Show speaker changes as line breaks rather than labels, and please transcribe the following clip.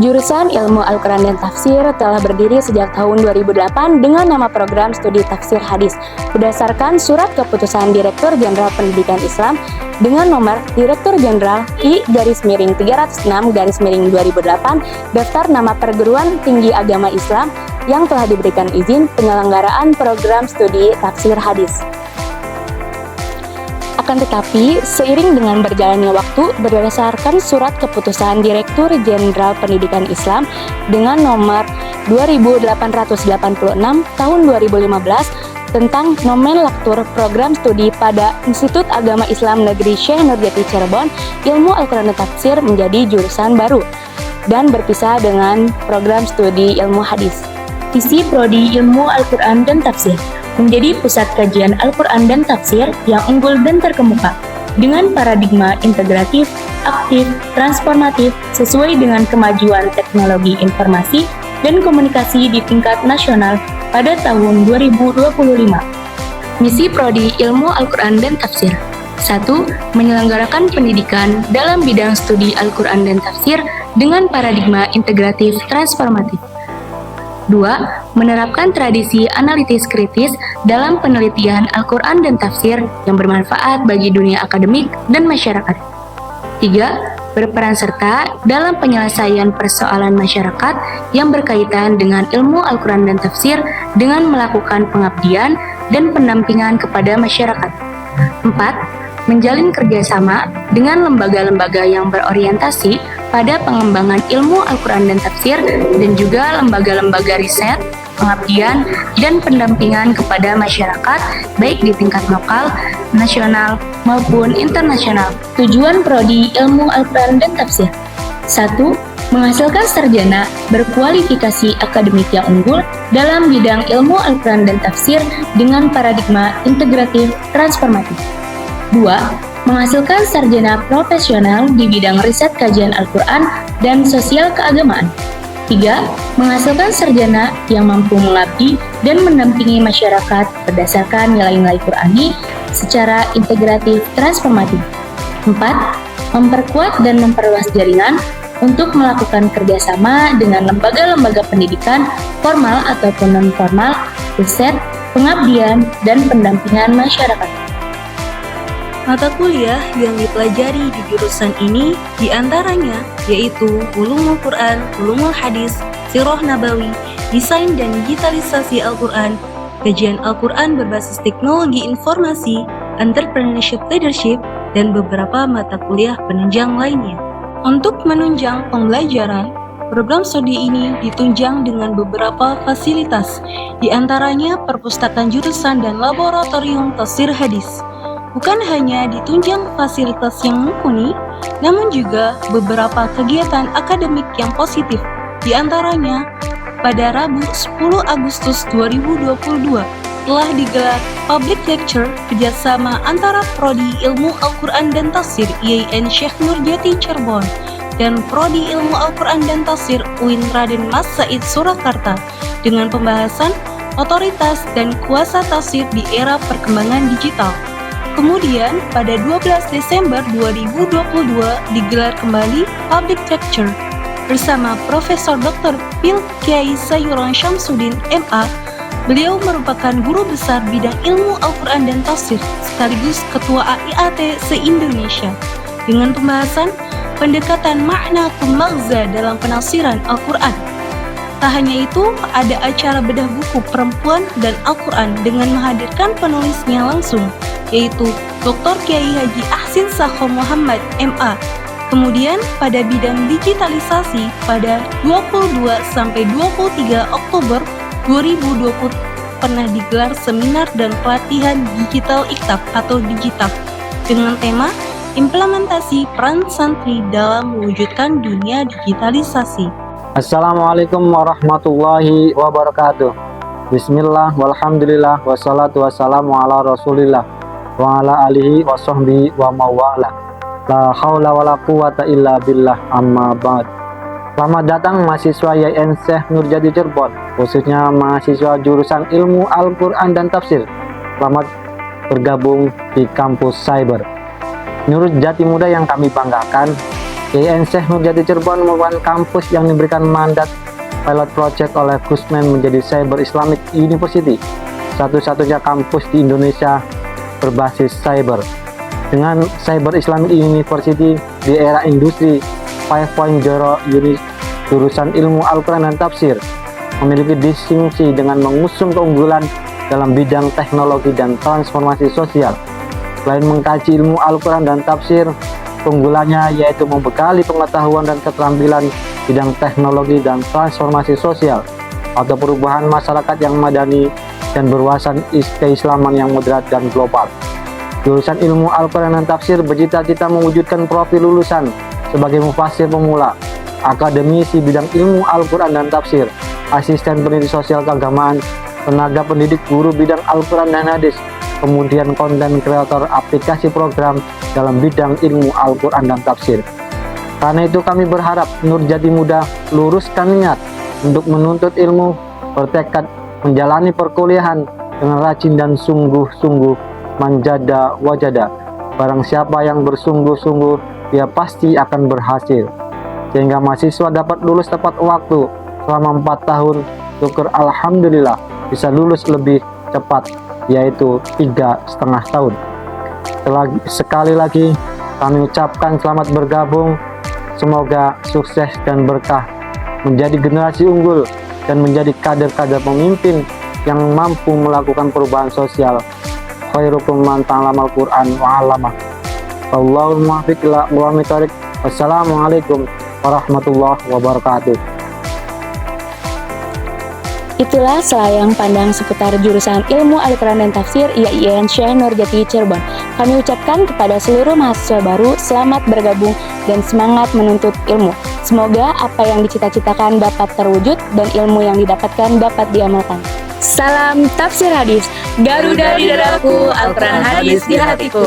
Jurusan Ilmu Al-Quran dan Tafsir telah berdiri sejak tahun 2008 dengan nama Program Studi Tafsir Hadis berdasarkan Surat Keputusan Direktur Jenderal Pendidikan Islam dengan nomor Direktur Jenderal I-306-2008 Daftar Nama Perguruan Tinggi Agama Islam yang telah diberikan izin penyelenggaraan program studi tafsir hadis. Akan tetapi, seiring dengan berjalannya waktu berdasarkan Surat Keputusan Direktur Jenderal Pendidikan Islam dengan nomor 2886 tahun 2015 tentang nomenklatur program studi pada Institut Agama Islam Negeri Syekh Nurjati Cirebon, Ilmu Al-Quran dan Tafsir menjadi jurusan baru dan berpisah dengan program studi ilmu hadis. Visi Prodi Ilmu Al-Quran dan Tafsir menjadi pusat kajian Al-Quran dan Tafsir yang unggul dan terkemuka dengan paradigma integratif, aktif, transformatif sesuai dengan kemajuan teknologi informasi dan komunikasi di tingkat nasional pada tahun 2025. Misi Prodi Ilmu Al-Quran dan Tafsir 1. Menyelenggarakan pendidikan dalam bidang studi Al-Quran dan Tafsir dengan paradigma integratif transformatif. 2. Menerapkan tradisi analitis kritis dalam penelitian Al-Quran dan Tafsir yang bermanfaat bagi dunia akademik dan masyarakat. 3. Berperan serta dalam penyelesaian persoalan masyarakat yang berkaitan dengan ilmu Al-Quran dan Tafsir dengan melakukan pengabdian dan pendampingan kepada masyarakat. 4. Menjalin kerjasama dengan lembaga-lembaga yang berorientasi pada pengembangan ilmu Al-Quran dan Tafsir dan juga lembaga-lembaga riset, pengabdian, dan pendampingan kepada masyarakat baik di tingkat lokal, nasional, maupun internasional. Tujuan Prodi Ilmu Al-Quran dan Tafsir 1. Menghasilkan sarjana berkualifikasi akademik yang unggul dalam bidang ilmu Al-Quran dan Tafsir dengan paradigma integratif transformatif. 2. Menghasilkan sarjana profesional di bidang riset kajian Al-Quran dan sosial keagamaan. 3. Menghasilkan sarjana yang mampu mengabdi dan mendampingi masyarakat berdasarkan nilai-nilai Qurani secara integratif transformatif. 4. Memperkuat dan memperluas jaringan untuk melakukan kerjasama dengan lembaga-lembaga pendidikan formal ataupun non-formal, riset, pengabdian, dan pendampingan masyarakat.
Mata kuliah yang dipelajari di jurusan ini diantaranya yaitu Ulumul Quran, Ulumul Hadis, Sirah Nabawi, Desain dan Digitalisasi Al-Quran, Kajian Al-Quran berbasis Teknologi Informasi, Entrepreneurship Leadership, dan beberapa mata kuliah penunjang lainnya. Untuk menunjang pembelajaran, program studi ini ditunjang dengan beberapa fasilitas, diantaranya perpustakaan jurusan dan laboratorium tafsir hadis. Bukan hanya ditunjang fasilitas yang mumpuni, namun juga beberapa kegiatan akademik yang positif. Di antaranya, pada Rabu 10 Agustus 2022 telah digelar public lecture kerjasama antara Prodi Ilmu Al-Quran dan Tafsir IAIN Syekh Nurjati Cirebon dan Prodi Ilmu Al-Quran dan Tafsir UIN Raden Mas Said Surakarta dengan pembahasan otoritas dan kuasa tafsir di era perkembangan digital. Kemudian, pada 12 Desember 2022 digelar kembali public lecture bersama Profesor Dr. Phil Kiai Sayuran Syamsuddin MA. Beliau merupakan guru besar bidang ilmu Al-Quran dan Tafsir sekaligus Ketua AIAT se-Indonesia dengan pembahasan pendekatan makna maghza dalam penafsiran Al-Quran. Tak hanya itu, ada acara bedah buku perempuan dan Al-Quran dengan menghadirkan penulisnya langsung, yaitu Dr. Kiai Haji Ahsin Sakho Muhammad MA. Kemudian pada bidang digitalisasi pada 22-23 Oktober 2020 pernah digelar seminar dan pelatihan digital Iktaf atau Digitaf dengan tema implementasi peran santri dalam mewujudkan dunia digitalisasi.
Assalamualaikum warahmatullahi wabarakatuh. Bismillah, walhamdulillah, wassalatu wassalamu ala rasulillah wa ala alihi wa sahbihi wa mawala. La hawla wa la quwata illa billah, amma ba'd. Selamat datang mahasiswa IAIN Syekh Nurjati Cirebon, khususnya mahasiswa jurusan Ilmu Al-Quran dan Tafsir. Selamat bergabung di kampus Cyber. Menurut Jati Muda yang kami banggakan, IAIN Syekh Nurjati Cirebon merupakan kampus yang diberikan mandat pilot project oleh Gusmen menjadi Cyber Islamic University, satu-satunya kampus di Indonesia berbasis cyber. Dengan Cyber Islamic University di era industri 5.0, jurusan ilmu Al-Quran dan Tafsir memiliki distingsi dengan mengusung keunggulan dalam bidang teknologi dan transformasi sosial. Selain mengkaji ilmu Al-Quran dan Tafsir, keunggulannya yaitu membekali pengetahuan dan keterampilan bidang teknologi dan transformasi sosial atau perubahan masyarakat yang madani dan berwawasan keislaman yang moderat dan global. Jurusan ilmu Al-Quran dan Tafsir bercita-cita mewujudkan profil lulusan sebagai mufasir pemula, akademisi bidang ilmu Al-Quran dan Tafsir, asisten pendidik sosial keagamaan, tenaga pendidik guru bidang Al-Quran dan Hadis, kemudian konten kreator aplikasi program dalam bidang ilmu Al-Quran dan Tafsir. Karena itu kami berharap Nurjati Muda luruskan niat untuk menuntut ilmu, bertekad menjalani perkuliahan dengan rajin dan sungguh-sungguh, manjada wajada. Barang siapa yang bersungguh-sungguh, dia pasti akan berhasil. Sehingga mahasiswa dapat lulus tepat waktu selama 4 tahun. Syukur alhamdulillah bisa lulus lebih cepat, yaitu 3,5 tahun. Sekali lagi kami ucapkan selamat bergabung. Semoga sukses dan berkah, menjadi generasi unggul dan menjadi kader-kader pemimpin yang mampu melakukan perubahan sosial. Khairukum man ta'allamal Qur'an wa 'allamah. Wallahul muwaffiq ila aqwamit thoriq. Wassalamualaikum warahmatullahi wabarakatuh.
Itulah selayang pandang seputar jurusan ilmu Al-Quran dan Tafsir IAIN Syekh Nurjati Cirebon. Kami ucapkan kepada seluruh mahasiswa baru selamat bergabung dan semangat menuntut ilmu. Semoga apa yang dicita-citakan dapat terwujud dan ilmu yang didapatkan dapat diamalkan. Salam Tafsir Hadis, Garuda di dadaku, Al-Quran Hadis di hatiku.